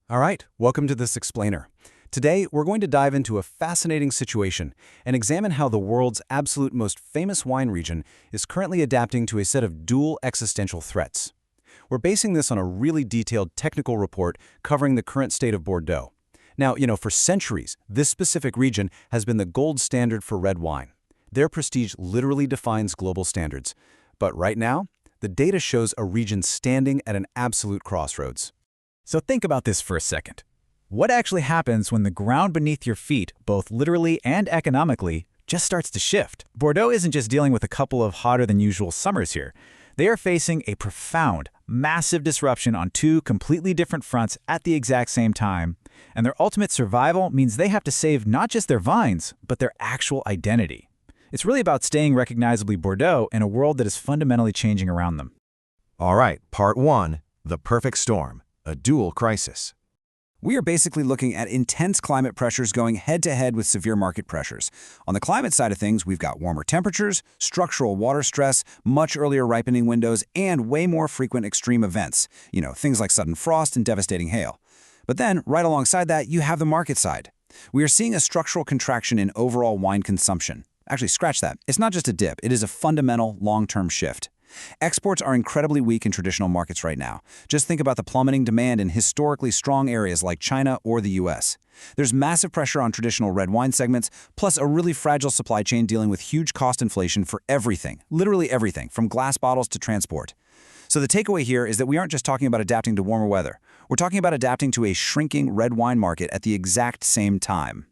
All right, welcome to this explainer. Today, we're going to dive into a fascinating situation and examine how the world's absolute most famous wine region is currently adapting to a set of dual existential threats. We're basing this on a really detailed technical report covering the current state of Bordeaux. Now, for centuries, this specific region has been the gold standard for red wine. Their prestige literally defines global standards. But right now, the data shows a region standing at an absolute crossroads. So think about this for a second. What actually happens when the ground beneath your feet, both literally and economically, just starts to shift? Bordeaux isn't just dealing with a couple of hotter-than-usual summers here. They are facing a profound, massive disruption on two completely different fronts at the exact same time, and their ultimate survival means they have to save not just their vines, but their actual identity. It's really about staying recognizably Bordeaux in a world that is fundamentally changing around them. All right, part one, the perfect storm, a dual crisis. We are basically looking at intense climate pressures going head-to-head with severe market pressures. On the climate side of things, we've got warmer temperatures, structural water stress, much earlier ripening windows, and way more frequent extreme events. Things like sudden frost and devastating hail. But then, right alongside that, you have the market side. We are seeing a structural contraction in overall wine consumption. Actually, scratch that. It's not just a dip. It is a fundamental, long-term shift. Exports are incredibly weak in traditional markets right now. Just think about the plummeting demand in historically strong areas like China or the US. There's massive pressure on traditional red wine segments, plus a really fragile supply chain dealing with huge cost inflation for everything, literally everything, from glass bottles to transport. So the takeaway here is that we aren't just talking about adapting to warmer weather. We're talking about adapting to a shrinking red wine market at the exact same time.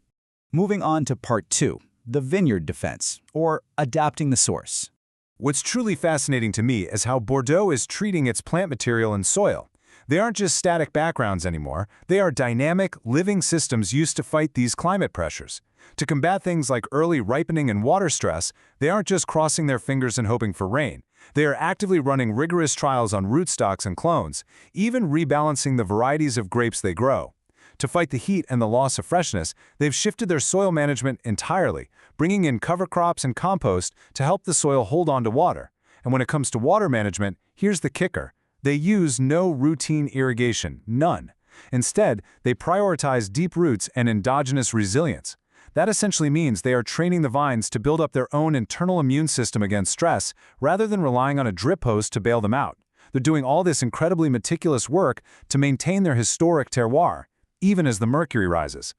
Moving on to part two, the vineyard defense, or adapting the source. What's truly fascinating to me is how Bordeaux is treating its plant material and soil. They aren't just static backgrounds anymore, they are dynamic, living systems used to fight these climate pressures. To combat things like early ripening and water stress, they aren't just crossing their fingers and hoping for rain. They are actively running rigorous trials on rootstocks and clones, even rebalancing the varieties of grapes they grow. To fight the heat and the loss of freshness, they've shifted their soil management entirely, bringing in cover crops and compost to help the soil hold on to water. And when it comes to water management, here's the kicker. They use no routine irrigation, none. Instead, they prioritize deep roots and endogenous resilience. That essentially means they are training the vines to build up their own internal immune system against stress, rather than relying on a drip hose to bail them out. They're doing all this incredibly meticulous work to maintain their historic terroir, even as the mercury rises.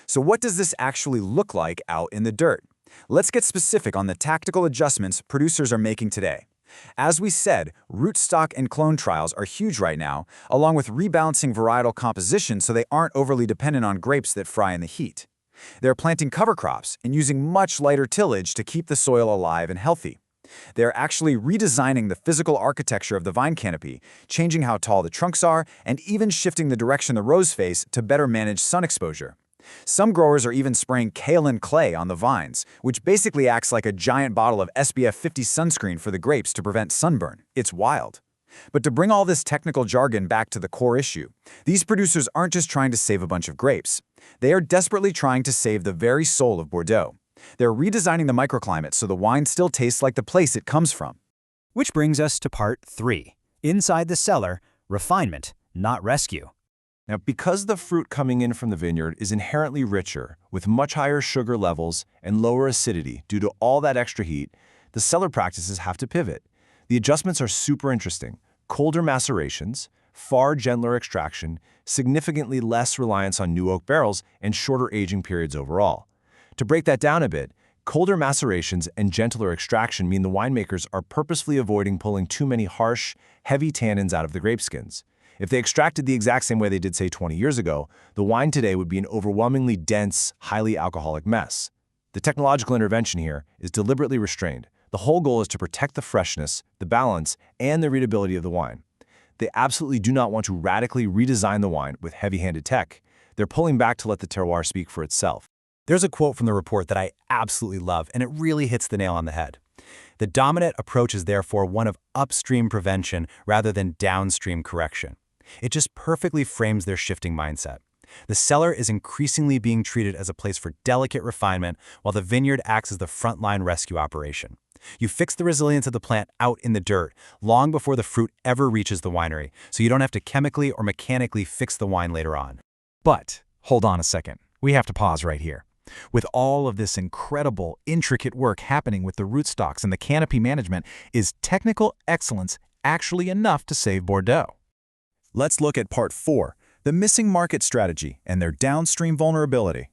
So what does this actually look like out in the dirt? Let's get specific on the tactical adjustments producers are making today. As we said, rootstock and clone trials are huge right now, along with rebalancing varietal composition so they aren't overly dependent on grapes that fry in the heat. They're planting cover crops and using much lighter tillage to keep the soil alive and healthy. They're actually redesigning the physical architecture of the vine canopy, changing how tall the trunks are, and even shifting the direction the rows face to better manage sun exposure. Some growers are even spraying kaolin clay on the vines, which basically acts like a giant bottle of SPF 50 sunscreen for the grapes to prevent sunburn. It's wild. But to bring all this technical jargon back to the core issue, these producers aren't just trying to save a bunch of grapes. They are desperately trying to save the very soul of Bordeaux. They're redesigning the microclimate so the wine still tastes like the place it comes from. Which brings us to part three, inside the cellar, refinement, not rescue. Now, because the fruit coming in from the vineyard is inherently richer, with much higher sugar levels and lower acidity due to all that extra heat, the cellar practices have to pivot. The adjustments are super interesting. Colder macerations, far gentler extraction, significantly less reliance on new oak barrels, and shorter aging periods overall. To break that down a bit, colder macerations and gentler extraction mean the winemakers are purposefully avoiding pulling too many harsh, heavy tannins out of the grape skins. If they extracted the exact same way they did, say, 20 years ago, the wine today would be an overwhelmingly dense, highly alcoholic mess. The technological intervention here is deliberately restrained. The whole goal is to protect the freshness, the balance, and the readability of the wine. They absolutely do not want to radically redesign the wine with heavy-handed tech. They're pulling back to let the terroir speak for itself. There's a quote from the report that I absolutely love, and it really hits the nail on the head. The dominant approach is therefore one of upstream prevention rather than downstream correction. It just perfectly frames their shifting mindset. The cellar is increasingly being treated as a place for delicate refinement, while the vineyard acts as the frontline rescue operation. You fix the resilience of the plant out in the dirt, long before the fruit ever reaches the winery, so you don't have to chemically or mechanically fix the wine later on. But, hold on a second. We have to pause right here. With all of this incredible, intricate work happening with the rootstocks and the canopy management, is technical excellence actually enough to save Bordeaux? Let's look at part 4, the missing market strategy and their downstream vulnerability.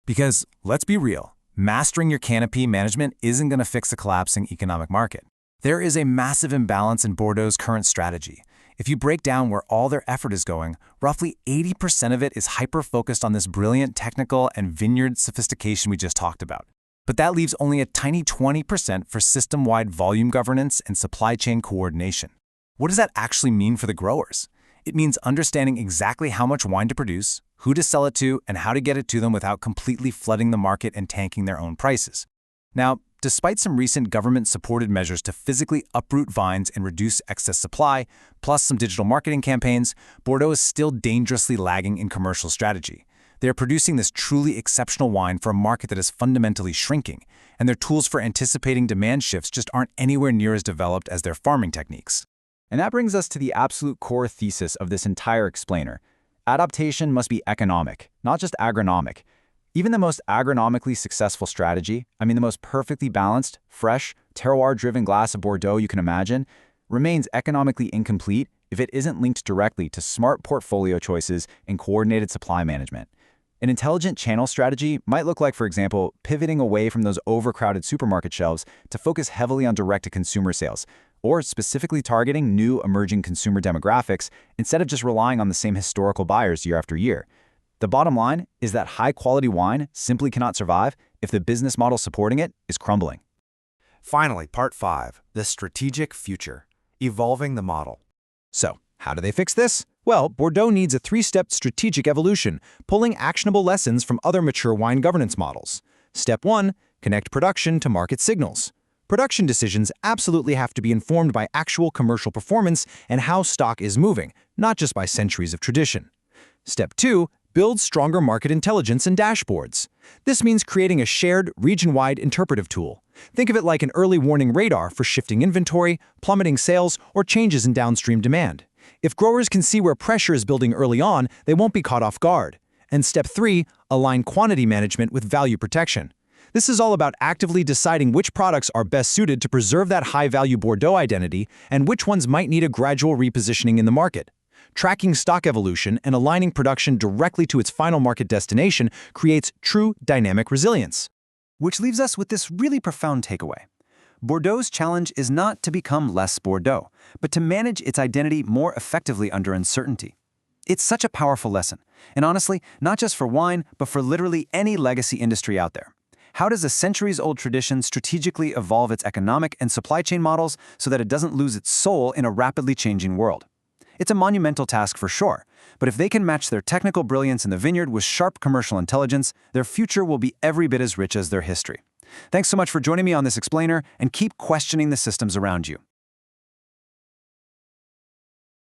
Because, let's be real, mastering your canopy management isn't going to fix a collapsing economic market. There is a massive imbalance in Bordeaux's current strategy. If you break down where all their effort is going, roughly 80% of it is hyper-focused on this brilliant technical and vineyard sophistication we just talked about. But that leaves only a tiny 20% for system-wide volume governance and supply chain coordination. What does that actually mean for the growers? It means understanding exactly how much wine to produce, who to sell it to, and how to get it to them without completely flooding the market and tanking their own prices. Now, despite some recent government-supported measures to physically uproot vines and reduce excess supply, plus some digital marketing campaigns, Bordeaux is still dangerously lagging in commercial strategy. They are producing this truly exceptional wine for a market that is fundamentally shrinking, and their tools for anticipating demand shifts just aren't anywhere near as developed as their farming techniques. And that brings us to the absolute core thesis of this entire explainer. Adaptation must be economic, not just agronomic. Even the most agronomically successful strategy, the most perfectly balanced, fresh, terroir-driven glass of Bordeaux you can imagine, remains economically incomplete if it isn't linked directly to smart portfolio choices and coordinated supply management. An intelligent channel strategy might look like, for example, pivoting away from those overcrowded supermarket shelves to focus heavily on direct-to-consumer sales, or specifically targeting new emerging consumer demographics instead of just relying on the same historical buyers year after year. The bottom line is that high-quality wine simply cannot survive if the business model supporting it is crumbling. Finally, part 5, the strategic future, evolving the model. So, how do they fix this? Well, Bordeaux needs a 3-step strategic evolution, pulling actionable lessons from other mature wine governance models. Step 1, connect production to market signals. Production decisions absolutely have to be informed by actual commercial performance and how stock is moving, not just by centuries of tradition. Step 2, build stronger market intelligence and dashboards. This means creating a shared, region-wide interpretive tool. Think of it like an early warning radar for shifting inventory, plummeting sales, or changes in downstream demand. If growers can see where pressure is building early on, they won't be caught off guard. And step 3, align quantity management with value protection. This is all about actively deciding which products are best suited to preserve that high-value Bordeaux identity and which ones might need a gradual repositioning in the market. Tracking stock evolution and aligning production directly to its final market destination creates true dynamic resilience. Which leaves us with this really profound takeaway. Bordeaux's challenge is not to become less Bordeaux, but to manage its identity more effectively under uncertainty. It's such a powerful lesson, and honestly, not just for wine, but for literally any legacy industry out there. How does a centuries-old tradition strategically evolve its economic and supply chain models so that it doesn't lose its soul in a rapidly changing world? It's a monumental task for sure, but if they can match their technical brilliance in the vineyard with sharp commercial intelligence, their future will be every bit as rich as their history. Thanks so much for joining me on this explainer, and keep questioning the systems around you.